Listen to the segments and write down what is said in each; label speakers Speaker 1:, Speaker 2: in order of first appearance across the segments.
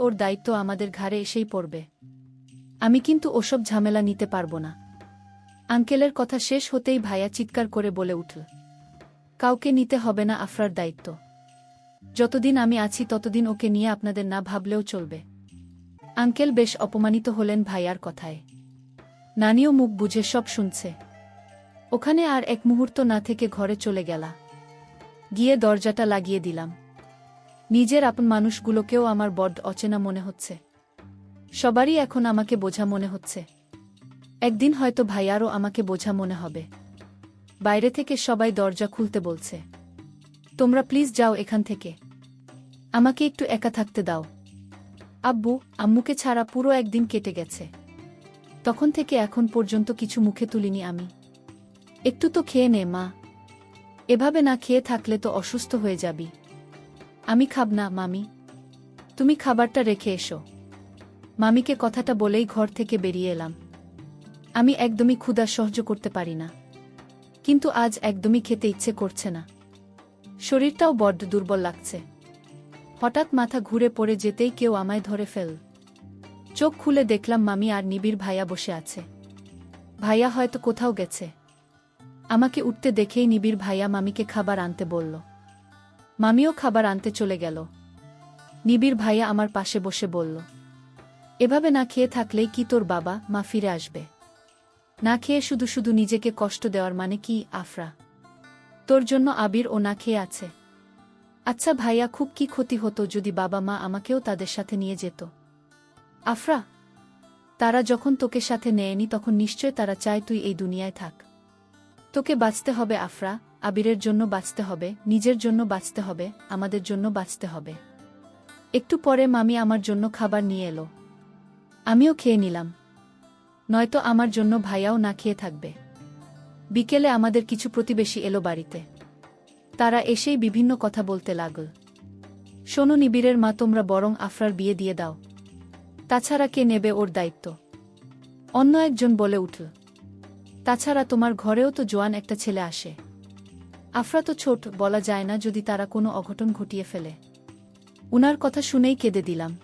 Speaker 1: ওর দায়িত্ব আমাদের ঘাড়ে এসেই পড়বে। আমি কিন্তু ওসব ঝামেলা নিতে পারবো না। আঙ্কেলের কথা শেষ হতেই ভাইয়া চিৎকার করে বলে উঠল, কাউকে নিতে হবে না আফরার দায়িত্ব। যতদিন আমি আছি ততদিন ওকে নিয়ে আপনাদের না ভাবলেও চলবে। আঙ্কেল বেশ অপমানিত হলেন ভাইয়ার কথায়। নানিও মুখ বুঝে সব শুনছে। ওখানে আর এক মুহূর্ত না থেকে ঘরে চলে গেলা। গিয়ে দরজাটা লাগিয়ে দিলাম। নিজের আপন মানুষগুলোকেও আমার বড্ড অচেনা মনে হচ্ছে। সবারই এখন আমাকে বোঝা মনে হচ্ছে। একদিন হয়তো ভাইয়ারও আমাকে বোঝা মনে হবে। বাইরে থেকে সবাই দরজা খুলতে বলছে। তোমরা প্লিজ যাও এখান থেকে। আমাকে একটু একা থাকতে দাও। আব্বু আম্মুকে ছাড়া পুরো একদিন কেটে গেছে। তখন থেকে এখন পর্যন্ত কিছু মুখে তুলিনি আমি। একটু তো খেয়ে নে মা। এভাবে না খেয়ে থাকলে তো অসুস্থ হয়ে যাবি। আমি খাব না মামি। তুমি খাবারটা রেখে এসো। মামিকে কথাটা বলেই ঘর থেকে বেরিয়ে এলাম। আমি একদমই ক্ষুধা সহ্য করতে পারি না। কিন্তু আজ একদমই খেতে ইচ্ছে করছে না। শরীরটাও বড্ড দুর্বল লাগছে। হঠাৎ মাথা ঘুরে পড়ে যেতেই কেউ আমায় ধরে ফেল। চোখ খুলে দেখলাম মামি আর নিবিড় ভাইয়া বসে আছে। ভাইয়া হয়তো কোথাও গেছে। আমাকে উঠতে দেখেই নিবিড় ভাইয়া মামিকে খাবার আনতে বলল। মামিও খাবার আনতে চলে গেল। নিবিড় ভাইয়া আমার পাশে বসে বলল, এভাবে না খেয়ে থাকলেই কি তোর বাবা মা ফিরে আসবে? না খেয়ে শুধু শুধু নিজেকে কষ্ট দেওয়ার মানে কি আফরা? তোর জন্য আবির ও না খেয়ে আছে। আচ্ছা ভাইয়া, খুব কি ক্ষতি হতো যদি বাবা মা আমাকেও তাদের সাথে নিয়ে যেত? আফরা, তারা যখন তোকে সাথে নেয়নি তখন নিশ্চয় তারা চায় তুই এই দুনিয়ায় থাক। তোকে বাঁচতে হবে আফরা, আবিরের জন্য বাঁচতে হবে, নিজের জন্য বাঁচতে হবে, আমাদের জন্য বাঁচতে হবে। একটু পরে মামি আমার জন্য খাবার নিয়ে এলো। আমিও খেয়ে নিলাম। নয়তো আমার জন্য ভাইয়াও না খেয়ে থাকবে। বিকেলে আমাদের কিছু প্রতিবেশী এলো বাড়িতে। তারা এসেই বিভিন্ন কথা বলতে লাগল। শোনো নিবিড়ের মা, তোমরা বরং আফরার বিয়ে দিয়ে দাও। তাছাড়া কে নেবে ওর দায়িত্ব? অন্য একজন বলে উঠল, তাছাড়া তোমার ঘরেও তো জোয়ান একটা ছেলে আসে। আফরা তো ছোট, বলা যায় না যদি তারা কোনো অঘটন ঘটিয়ে ফেলে। উনার কথা শুনেই কেঁদে দিলাম।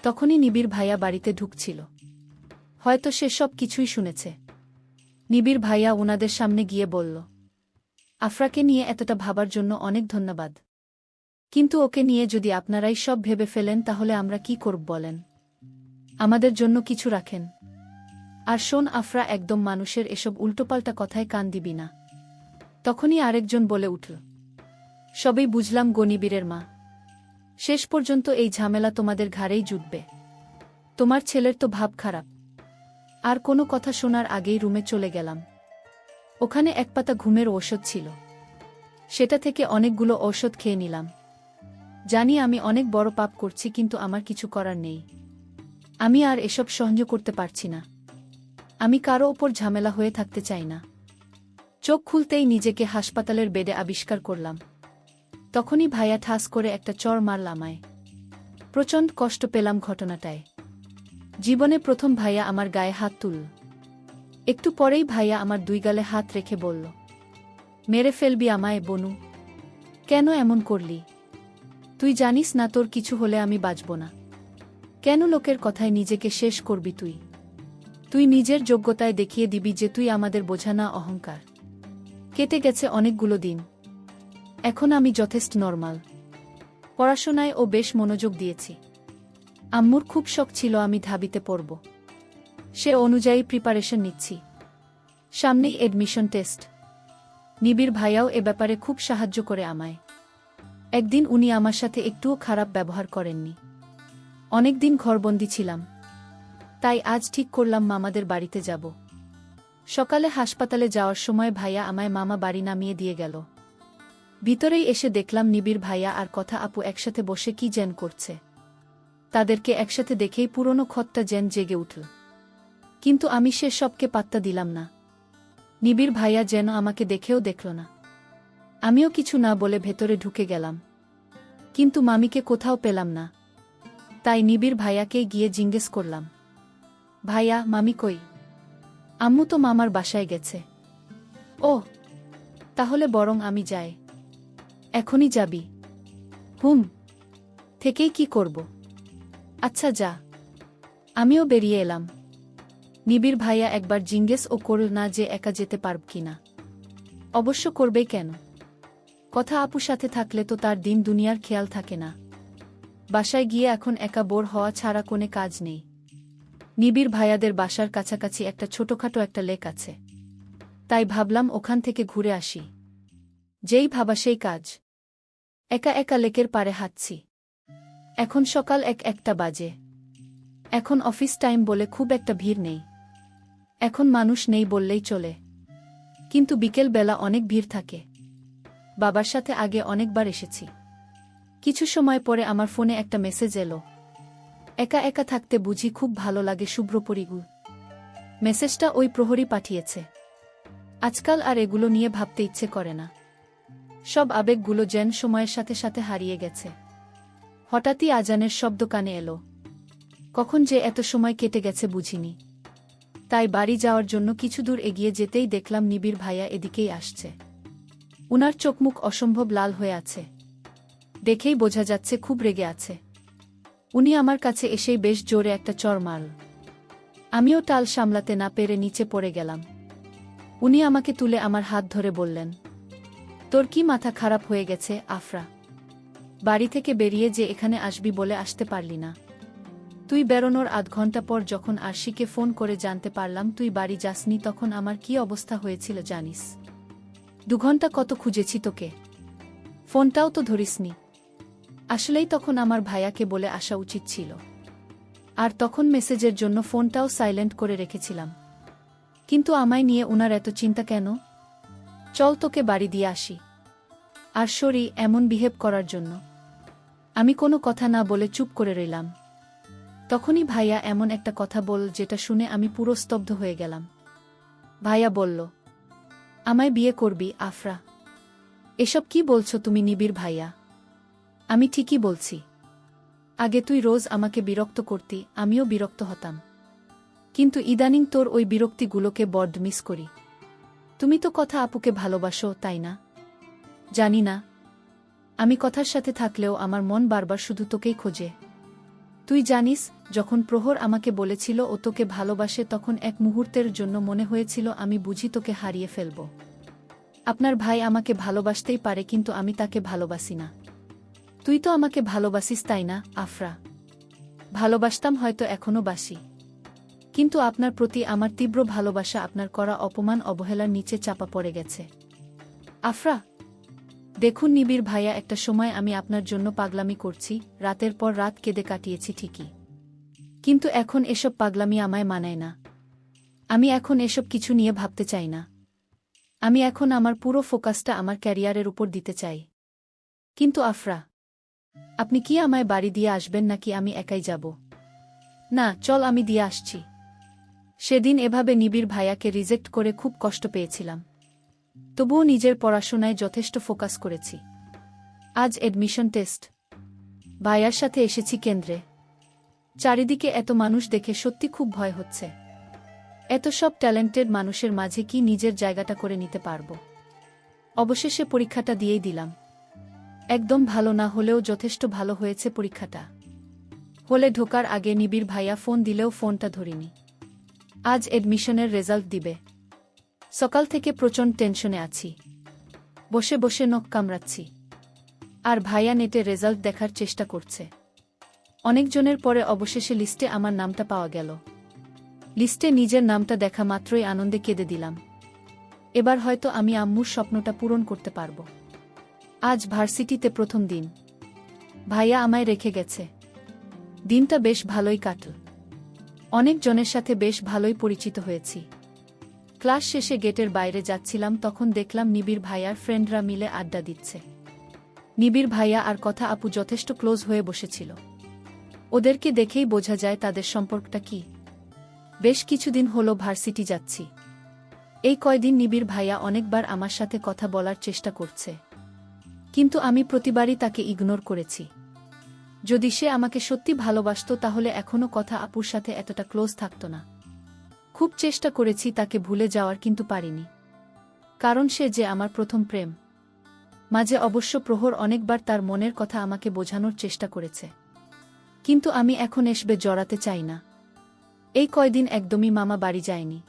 Speaker 1: তখনই নিবিড় ভাইয়া বাড়িতে ঢুকছিল। হয়তো সে সব কিছুই শুনেছে। নিবিড় ভাইয়া উনাদের সামনে গিয়ে বলল, আফরাকে নিয়ে এতটা ভাবার জন্য অনেক ধন্যবাদ। কিন্তু ওকে নিয়ে যদি আপনারাই সব ভেবে ফেলেন তাহলে আমরা কি করব বলেন? আমাদের জন্য কিছু রাখেন। আর শোন আফরা, একদম মানুষের এসব উল্টোপাল্টা কথায় কান দিবি না। তখনই আরেকজন বলে উঠল, সবই বুঝলাম গো নিবিড়ের মা। শেষ পর্যন্ত এই ঝামেলা তোমাদের ঘাড়েই জুটবে। তোমার ছেলের তো ভাব খারাপ। আর কোনো কথা শোনার আগেই রুমে চলে গেলাম। ওখানে এক পাতা ঘুমের ঔষধ ছিল। সেটা থেকে অনেকগুলো ঔষধ খেয়ে নিলাম। জানি আমি অনেক বড় পাপ করছি, কিন্তু আমার কিছু করার নেই। আমি আর এসব সহ্য করতে পারছি না। আমি কারো ওপর ঝামেলা হয়ে থাকতে চাই না। চোখ খুলতেই নিজেকে হাসপাতালের বেডে আবিষ্কার করলাম। তখনই ভাইয়া ঠাস করে একটা চড় মারল আমায়। প্রচণ্ড কষ্ট পেলাম ঘটনাটায়। জীবনে প্রথম ভাইয়া আমার গায়ে হাত তুলল। একটু পরেই ভাইয়া আমার দুই গালে হাত রেখে বলল, মেরে ফেলবি আমায় বনু? কেন এমন করলি? তুই জানিস না তোর কিছু হলে আমি বাঁচব না। কেন লোকের কথায় নিজেকে শেষ করবি তুই? তুই নিজের যোগ্যতায় দেখিয়ে দিবি যে তুই আমাদের বোঝা না, অহংকার। কেটে গেছে অনেকগুলো দিন। এখন আমি যথেষ্ট নরমাল। পড়াশোনায় ও বেশ মনোযোগ দিয়েছি। আম্মুর খুব শখ ছিল আমি ঢাবিতে পড়ব। সে অনুযায়ী প্রিপারেশন নিচ্ছি। সামনেই এডমিশন টেস্ট। নিবিড় ভাইয়াও এ ব্যাপারে খুব সাহায্য করে আমায়। একদিন উনি আমার সাথে একটুও খারাপ ব্যবহার করেননি। অনেকদিন ঘরবন্দি ছিলাম, তাই আজ ঠিক করলাম মামাদের বাড়িতে যাব। সকালে হাসপাতালে যাওয়ার সময় ভাইয়া আমায় মামা বাড়ি নামিয়ে দিয়ে গেল। ভিতরেই এসে দেখলাম নিবিড় ভাইয়া আর কথা আপু একসাথে বসে কি যেন করছে। তাদেরকে একসাথে দেখেই পুরনো ক্ষতটা যেন জেগে উঠল। কিন্তু আমি সে সবকে পাত্তা দিলাম না। নিবিড় ভাইয়া যেন আমাকে দেখেও দেখল না। আমিও কিছু না বলে ভেতরে ঢুকে গেলাম। কিন্তু মামিকে কোথাও পেলাম না। তাই নিবিড় ভাইয়াকেই গিয়ে জিজ্ঞেস করলাম, ভাইয়া মামি কই? আম্মু তো মামার বাসায় গেছে। ও, তাহলে বরং আমি যাই। এখনই যাবি? হুম। থেকেই কি করব? আচ্ছা যা। আমিও বেরিয়ে এলাম। নিবিড় ভাইয়া একবার জিজ্ঞেসও করল না যে একা যেতে পারব কিনা। অবশ্য করবেই কেন? কথা আপুর সাথে থাকলে তো তার দিন দুনিয়ার খেয়াল থাকে না। বাসায় গিয়ে এখন একা বোর হওয়া ছাড়া কোনো কাজ নেই। নিবিড় ভাইয়াদের বাসার কাছাকাছি একটা ছোটখাটো একটা লেক আছে। তাই ভাবলাম ওখান থেকে ঘুরে আসি। যেই ভাবা সেই কাজ। একা একা লেকের পাড়ে হাঁটছি। এখন সকাল একটা বাজে। এখন অফিস টাইম বলে খুব একটা ভিড় নেই। এখন মানুষ নেই বললেই চলে। কিন্তু বিকেল বেলা অনেক ভিড় থাকে। বাবার সাথে আগে অনেকবার এসেছি। কিছু সময় পরে আমার ফোনে একটা মেসেজ এলো। একা একা থাকতে বুঝি খুব ভালো লাগে শুভ্রপরিগু। মেসেজটা ওই প্রহরী পাঠিয়েছে। আজকাল আর এগুলো নিয়ে ভাবতে ইচ্ছে করে না। সব আবেগগুলো যেন সময়ের সাথে সাথে হারিয়ে গেছে। হঠাৎই আজানের শব্দ কানে এলো। কখন যে এত সময় কেটে গেছে বুঝিনি। তাই বাড়ি যাওয়ার জন্য কিছু দূর এগিয়ে যেতেই দেখলাম নিবিড় ভাইয়া এদিকেই আসছে। উনার চোখমুখ অসম্ভব লাল হয়ে আছে। দেখেই বোঝা যাচ্ছে খুব রেগে আছে। উনি আমার কাছে এসেই বেশ জোরে একটা চড় মারল। আমিও টাল সামলাতে না পেরে নিচে পড়ে গেলাম। উনি আমাকে তুলে আমার হাত ধরে বললেন, তোর কি মাথা খারাপ হয়ে গেছে আফরা? বাড়ি থেকে বেরিয়ে যে এখানে আসবি বলে আসতে পারলি না? তুই বেরোনোর আধ ঘন্টা পর যখন আরশিকে ফোন করে জানতে পারলাম তুই বাড়ি যাসনি তখন আমার কি অবস্থা হয়েছিল জানিস? 2 ঘন্টা কত খুঁজেছি তোকে। ফোনটাও তো ধরিসনি। আসলেই তখন আমার ভাইয়াকে বলে আসা উচিত ছিল। আর তখন মেসেজের জন্য ফোনটাও সাইলেন্ট করে রেখেছিলাম। কিন্তু আমায় নিয়ে উনার এত চিন্তা কেন? চল তোকে বাড়ি দিয়ে আসি। আর সরি এমন বিহেভ করার জন্য। আমি কোনো কথা না বলে চুপ করে রইলাম। তখনই ভাইয়া এমন একটা কথা বলল যেটা শুনে আমি পুরো স্তব্ধ হয়ে গেলাম। ভাইয়া বলল, আমায় বিয়ে করবি আফরা? এসব কি বলছো তুমি নিবিড় ভাইয়া? আমি ঠিকই বলছি। আগে তুই রোজ আমাকে বিরক্ত করতি, আমিও বিরক্ত হতাম। কিন্তু ইদানিং তোর ওই বিরক্তিগুলোকে বড্ড মিস করি। তুমি তো কথা আপুকে ভালোবাসো তাই না? জানি না। আমি কথার সাথে থাকলেও আমার মন বারবার শুধু তোকেই খোঁজে। তুই জানিস, যখন প্রহর আমাকে বলেছিল ও তোকে ভালোবাসে তখন এক মুহূর্তের জন্য মনে হয়েছিল আমি বুঝি তোকে হারিয়ে ফেলব। আপনার ভাই আমাকে ভালোবাসতেই পারে কিন্তু আমি তাকে ভালোবাসি না। তুই তো আমাকে ভালোবাসিস তাই না আফরা? ভালোবাসতাম, হয়তো এখনো বাসি। কিন্তু আপনার প্রতি আমার তীব্র ভালোবাসা আপনার করা অপমান অবহেলার নিচে চাপা পড়ে গেছে। আফরা, দেখুন নিবিড় ভাইয়া, একটা সময় আমি আপনার জন্য পাগলামি করছি, রাতের পর রাত কেঁদে কাটিয়েছি ঠিকই। কিন্তু এখন এসব পাগলামি আমায় মানায় না। আমি এখন এসব কিছু নিয়ে ভাবতে চাই না। আমি এখন আমার পুরো ফোকাসটা আমার ক্যারিয়ারের উপর দিতে চাই। কিন্তু আফরা, আপনি কি আমায় বাড়ি দিয়ে আসবেন নাকি আমি একাই যাব? না, চল আমি দিয়ে আসছি। সেদিন এভাবে নিবিড় ভাইয়াকে রিজেক্ট করে খুব কষ্ট পেয়েছিলাম। তবুও নিজের পড়াশোনায় যথেষ্ট ফোকাস করেছি। আজ এডমিশন টেস্ট। ভাইয়ার সাথে এসেছি কেন্দ্রে। চারিদিকে এত মানুষ দেখে সত্যি খুব ভয় হচ্ছে। এত সব ট্যালেন্টেড মানুষের মাঝে কি নিজের জায়গাটা করে নিতে পারব? অবশেষে পরীক্ষাটা দিয়েই দিলাম। একদম ভালো না হলেও যথেষ্ট ভালো হয়েছে পরীক্ষাটা। হলে ঢোকার আগে নিবিড় ভাইয়া ফোন দিলেও ফোনটা ধরিনি। আজ এডমিশনের রেজাল্ট দিবে। সকাল থেকে প্রচণ্ড টেনশনে আছি। বসে বসে নখ কামড়াচ্ছি। আর ভাইয়া নেটে রেজাল্ট দেখার চেষ্টা করছে। অনেকজনের পরে অবশেষে লিস্টে আমার নামটা পাওয়া গেল। লিস্টে নিজের নামটা দেখা মাত্রই আনন্দে কেঁদে দিলাম। এবার হয়তো আমি আম্মুর স্বপ্নটা পূরণ করতে পারব। আজ ভার্সিটিতে প্রথম দিন। ভাইয়া আমায় রেখে গেছে। দিনটা বেশ ভালোই কাটল। অনেকজনের সাথে বেশ ভালোই পরিচিত হয়েছি। ক্লাস শেষে গেটের বাইরে যাচ্ছিলাম তখন দেখলাম নিবিড় ভাইয়ার ফ্রেন্ডরা মিলে আড্ডা দিচ্ছে। নিবিড় ভাইয়া আর কথা আপু যথেষ্ট ক্লোজ হয়ে বসেছিল। ওদেরকে দেখেই বোঝা যায় তাদের সম্পর্কটা কি। বেশ কিছুদিন হলো ভার্সিটি যাচ্ছি। এই কয়দিন নিবিড় ভাইয়া অনেকবার আমার সাথে কথা বলার চেষ্টা করছে। কিন্তু আমি প্রতিবারই তাকে ইগনোর করেছি। যদি সে আমাকে সত্যি ভালোবাসত তাহলে এখনো কথা আপুর সাথে এতটা ক্লোজ থাকত না। খুব চেষ্টা করেছি তাকে ভুলে যাওয়ার কিন্তু পারিনি। কারণ সে যে আমার প্রথম প্রেম। মাঝে অবশ্য প্রহর অনেকবার তার মনের কথা আমাকে বোঝানোর চেষ্টা করেছে। কিন্তু আমি এখন এসবে জড়াতে চাই না। এই কয়দিন একদমই মামা বাড়ি যায়নি।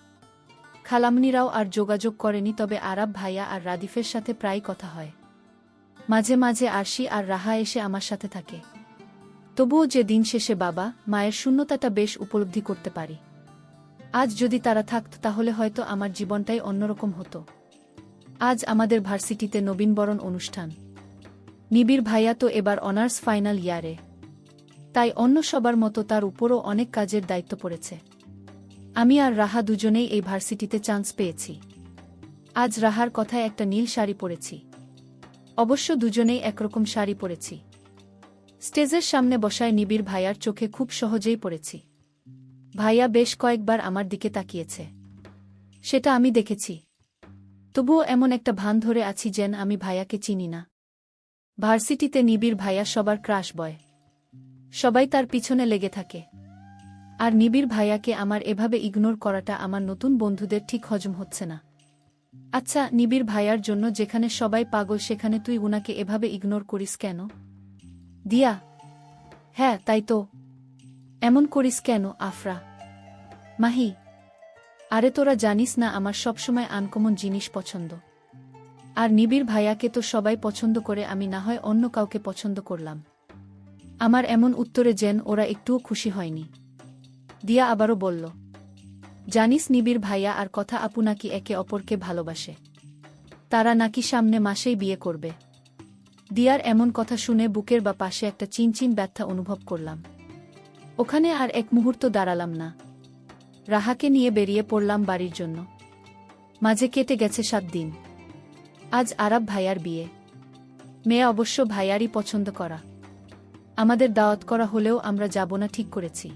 Speaker 1: খালামনিরাও আর যোগাযোগ করেনি, তবে আরাব ভাইয়া আর রাদিফের সাথে প্রায় কথা হয়। মাঝে মাঝে আরশি আর রাহা এসে আমার সাথে থাকে। তবুও যে দিন শেষে বাবা মায়ের শূন্যতাটা বেশ উপলব্ধি করতে পারি। আজ যদি তারা থাকত তাহলে হয়তো আমার জীবনটাই অন্যরকম হতো। আজ আমাদের ভার্সিটিতে নবীনবরণ অনুষ্ঠান। নিবিড় ভাইয়া তো এবার অনার্স ফাইনাল ইয়ারে, তাই অন্য সবার মতো তার উপরও অনেক কাজের দায়িত্ব পড়েছে। আমি আর রাহা দুজনেই এই ভার্সিটিতে চান্স পেয়েছি। আজ রাহার কথায় একটা নীল শাড়ি পরেছি। অবশ্য দুজনেই একরকম শাড়ি পরেছি। স্টেজের সামনে বসায় নিবিড় ভাইয়ার চোখে খুব সহজেই পড়েছি। ভাইয়া বেশ কয়েকবার আমার দিকে তাকিয়েছে, সেটা আমি দেখেছি। তবুও এমন একটা ভান ধরে আছি যেন আমি ভাইয়াকে চিনি না। ভার্সিটিতে নিবিড় ভাইয়া সবার ক্রাশ বয়। সবাই তার পিছনে লেগে থাকে। আর নিবিড় ভাইয়াকে আমার এভাবে ইগনোর করাটা আমার নতুন বন্ধুদের ঠিক হজম হচ্ছে না। আচ্ছা, নিবিড় ভাইয়ার জন্য যেখানে সবাই পাগল সেখানে তুই উনাকে এভাবে ইগনোর করিস কেন? দিয়া। হ্যাঁ তাই তো। এমন করিস কেন আফরা? মাহি। আরে তোরা জানিস না আমার সবসময় আনকমন জিনিস পছন্দ। আর নিবিড় ভাইয়াকে তো সবাই পছন্দ করে, আমি না হয় অন্য কাউকে পছন্দ করলাম। আমার এমন উত্তরে যেন ওরা একটুও খুশি হয়নি। দিয়া আবারও বলল, জানিস নিবিড় ভাইয়া আর কথা আপু নাকি একে অপরকে ভালোবাসে। তারা নাকি সামনে মাসেই বিয়ে করবে। দিয়ার এমন কথা শুনে বুকের বা পাশে একটা চিনচিন ব্যথা অনুভব করলাম। ওখানে আর এক মুহূর্ত দাঁড়ালাম না। রাহাকে নিয়ে বেরিয়ে পড়লাম বাড়ির জন্য। মাঝে কেটে গেছে 7 দিন। আজ আরাব ভাইয়ার বিয়ে। মেয়ে অবশ্য ভাইয়ারই পছন্দ করা। আমাদের দাওয়াত করা হলেও আমরা যাব না ঠিক করেছি।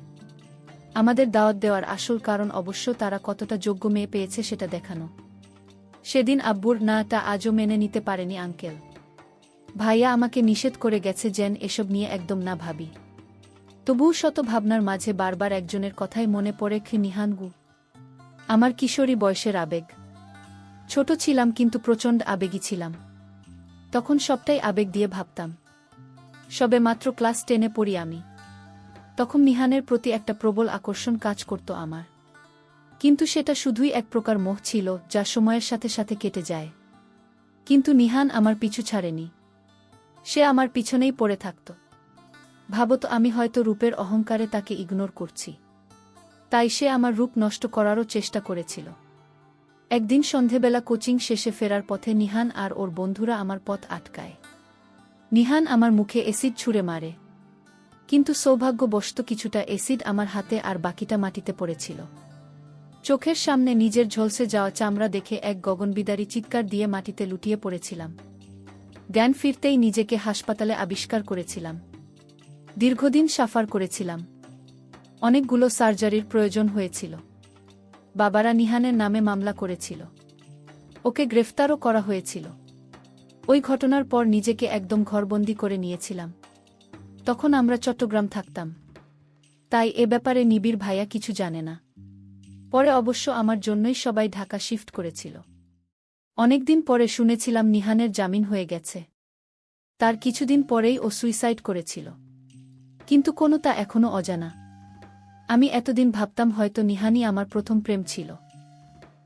Speaker 1: আমাদের দাওয়াত দেওয়ার আসল কারণ অবশ্য তারা কতটা যোগ্য মেয়ে পেয়েছে সেটা দেখানো। সেদিন আব্বুর নাটা আজও মেনে নিতে পারেনি আঙ্কেল। ভাইয়া আমাকে নিষেধ করে গেছে যেন এসব নিয়ে একদম না ভাবি। তবুও শত ভাবনার মাঝে বারবার একজনের কথাই মনে পড়ে, নিহানগু। আমার কিশোরী বয়সের আবেগ। ছোট ছিলাম কিন্তু প্রচণ্ড আবেগী ছিলাম। তখন সবটাই আবেগ দিয়ে ভাবতাম। সবে মাত্র ক্লাস 10-এ পড়ি আমি। তখন নিহানের প্রতি একটা প্রবল আকর্ষণ কাজ করত আমার। কিন্তু সেটা শুধুই এক প্রকার মোহ ছিল যা সময়ের সাথে সাথে কেটে যায়। কিন্তু নিহান আমার পিছু ছাড়েনি। সে আমার পিছনেই পড়ে থাকত। ভাবত আমি হয়তো রূপের অহংকারে তাকে ইগনোর করছি। তাই সে আমার রূপ নষ্ট করারও চেষ্টা করেছিল। একদিন সন্ধেবেলা কোচিং শেষে ফেরার পথে নিহান আর ওর বন্ধুরা আমার পথ আটকায়। নিহান আমার মুখে অ্যাসিড ছুঁড়ে মারে। কিন্তু সৌভাগ্যবশত কিছুটা অ্যাসিড আমার হাতে আর বাকিটা মাটিতে পড়েছিল। চোখের সামনে নিজের ঝলসে যাওয়া চামড়া দেখে এক গগনবিদারী চিৎকার দিয়ে মাটিতে লুটিয়ে পড়েছিলাম। জ্ঞান ফিরতেই নিজেকে হাসপাতালে আবিষ্কার করেছিলাম। দীর্ঘদিন সাফার করেছিলাম। অনেকগুলো সার্জারির প্রয়োজন হয়েছিল। বাবারা নিহানের নামে মামলা করেছিল। ওকে গ্রেফতারও করা হয়েছিল। ওই ঘটনার পর নিজেকে একদম ঘরবন্দি করে নিয়েছিলাম। তখন আমরা চট্টগ্রাম থাকতাম। তাই এ ব্যাপারে নিবিড় ভাইয়া কিছু জানে না। পরে অবশ্য আমার জন্যই সবাই ঢাকা শিফট করেছিল। অনেকদিন পরে শুনেছিলাম নিহানের জামিন হয়ে গেছে। তার কিছুদিন পরেই ও সুইসাইড করেছিল। কিন্তু কোনো তা এখনও অজানা। আমি এতদিন ভাবতাম হয়তো নিহানই আমার প্রথম প্রেম ছিল।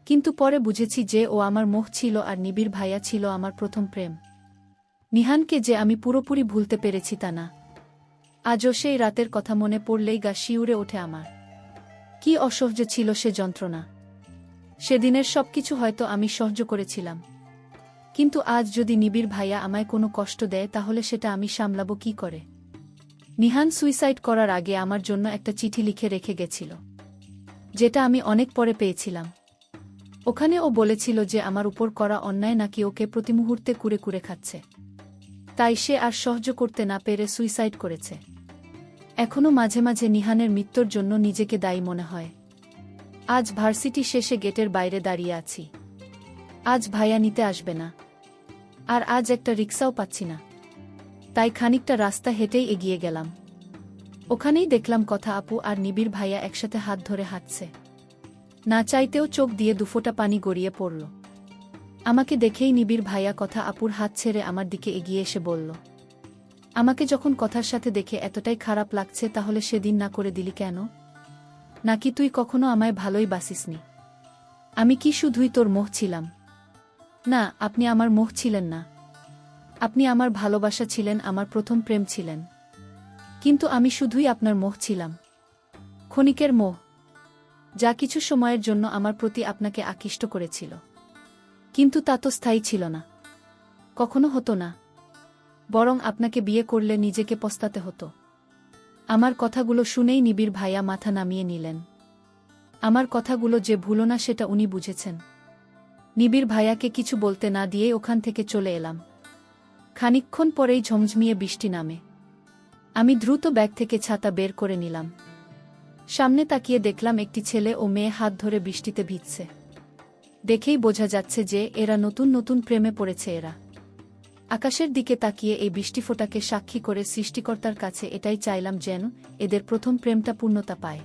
Speaker 1: কিন্তু পরে বুঝেছি যে ও আমার মোহ ছিল আর নিবিড় ভাইয়া ছিল আমার প্রথম প্রেম। নিহানকে যে আমি পুরোপুরি ভুলতে পেরেছি তা না। আজও সেই রাতের কথা মনে পড়লেই গা শিউরে ওঠে আমার। কি অসহ্য ছিল সে যন্ত্রণা। সেদিনের সবকিছু হয়তো আমি সহ্য করেছিলাম। কিন্তু আজ যদি নিবিড় ভাইয়া আমায় কোনো কষ্ট দেয় তাহলে সেটা আমি সামলাবো কি করে? নিহান সুইসাইড করার আগে আমার জন্য একটা চিঠি লিখে রেখে গেছিল, যেটা আমি অনেক পরে পেয়েছিলাম। ওখানে ও বলেছিল যে আমার উপর করা অন্যায় নাকি ওকে প্রতি মুহূর্তে কুরে কুরে খাচ্ছে। তাই সে আর সহ্য করতে না পেরে সুইসাইড করেছে। এখনও মাঝে মাঝে নিহানের মৃত্যুর জন্য নিজেকে দায়ী মনে হয়। আজ ভার্সিটি শেষে গেটের বাইরে দাঁড়িয়ে আছি। আজ ভাইয়া নিতে আসবে না। আর আজ একটা রিকশাও পাচ্ছি না। তাই খানিকটা রাস্তা হেঁটেই এগিয়ে গেলাম। ওখানেই দেখলাম কথা আপু আর নিবিড় ভাইয়া একসাথে হাত ধরে হাঁটছে। না চাইতেও চোখ দিয়ে দুফোঁটা পানি গড়িয়ে পড়ল। আমাকে দেখেই নিবিড় ভাইয়া কথা আপুর হাত ছেড়ে আমার দিকে এগিয়ে এসে বলল, আমাকে যখন কথার সাথে দেখে এতটাই খারাপ লাগছে তাহলে সেদিন না করে দিলি কেন? নাকি তুই কখনো আমায় ভালোই বাসিসনি? আমি কি শুধুই তোর মোহ ছিলাম? না, আপনি আমার মোহ ছিলেন না। আপনি আমার ভালোবাসা ছিলেন, আমার প্রথম প্রেম ছিলেন। কিন্তু আমি শুধুই আপনার মোহ ছিলাম। ক্ষণিকের মোহ, যা কিছু সময়ের জন্য আমার প্রতি আপনাকে আকৃষ্ট করেছিল। কিন্তু তা তো স্থায়ী ছিল না, কখনো হতো না। বরং আপনাকে বিয়ে করলে নিজেকে পস্তাতে হতো। আমার কথাগুলো শুনেই নিবিড় ভাইয়া মাথা নামিয়ে নিলেন। আমার কথাগুলো যে ভুলো না সেটা উনি বুঝেছেন। নিবিড় ভাইয়াকে কিছু বলতে না দিয়েই ওখান থেকে চলে এলাম। খানিকক্ষণ পরেই ঝমঝমিয়ে বৃষ্টি নামে। আমি দ্রুত ব্যাগ থেকে ছাতা বের করে নিলাম। সামনে তাকিয়ে দেখলাম একটি ছেলে ও মেয়ে হাত ধরে বৃষ্টিতে ভিজছে। দেখেই বোঝা যাচ্ছে যে এরা নতুন নতুন প্রেমে পড়েছে এরা। আকাশের দিকে তাকিয়ে এই বৃষ্টিফোঁটাকে সাক্ষী করে সৃষ্টিকর্তার কাছে এটাই চাইলাম যেন এদের প্রথম প্রেমটা পূর্ণতা পায়।